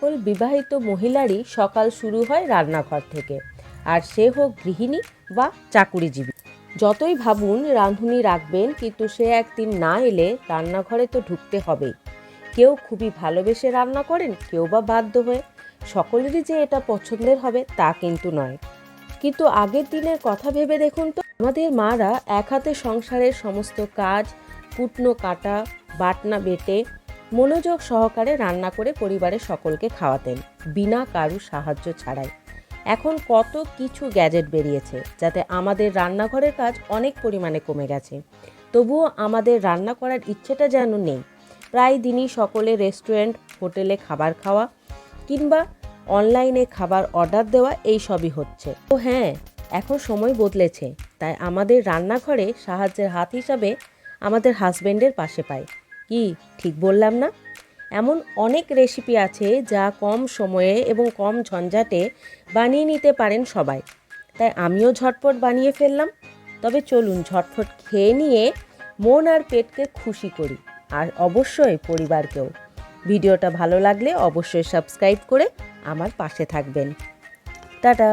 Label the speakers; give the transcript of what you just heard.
Speaker 1: সকল বিবাহিত মহিলারই সকাল শুরু হয় রান্নাঘর থেকে, আর সে হোক গৃহিণী বা চাকুরিজীবী। যতই ভাবুন রাঁধুনি রাখবেন, কিন্তু সে একদিন না এলে রান্নাঘরে তো ঢুকতে হবেই। কেউ খুবই ভালোবেসে রান্না করেন, কেউ বা বাধ্য হয়ে। সকলেরই যে এটা পছন্দের হবে তা কিন্তু নয়। কিন্তু আগের দিনের কথা ভেবে দেখুন তো, আমাদের মারা এক হাতে সংসারের সমস্ত কাজ, কুটনো কাটা, বাটনা বেটে মনোযোগ সহকারে রান্না করে পরিবারের সকলকে খাওয়াতেন, বিনা কারু সাহায্য ছাড়াই। এখন কত কিছু গ্যাজেট বেরিয়েছে, যাতে আমাদের রান্নাঘরের কাজ অনেক পরিমাণে কমে গেছে। তবুও আমাদের রান্না করার ইচ্ছেটা যেন নেই। প্রায় দিনই সকলে রেস্টুরেন্ট, হোটেলে খাবার খাওয়া কিংবা অনলাইনে খাবার অর্ডার দেওয়া, এই সবই হচ্ছে। তো হ্যাঁ, এখন সময় বদলেছে, তাই আমাদের রান্নাঘরে সাহায্যের হাত হিসাবে আমাদের হাজবেন্ডের পাশে পাই। কি ঠিক বললাম না? এমন অনেক রেসিপি আছে যা কম সময়ে এবং কম ঝঞ্ঝাটে বানিয়ে নিতে পারেন সবাই। তাই আমিও ঝটপট বানিয়ে ফেললাম। তবে চলুন ঝটফট খেয়ে নিয়ে মন আর পেটকে খুশি করি, আর অবশ্যই পরিবারকেও। ভিডিওটা ভালো লাগলে অবশ্যই সাবস্ক্রাইব করে আমার পাশে থাকবেন। টাটা।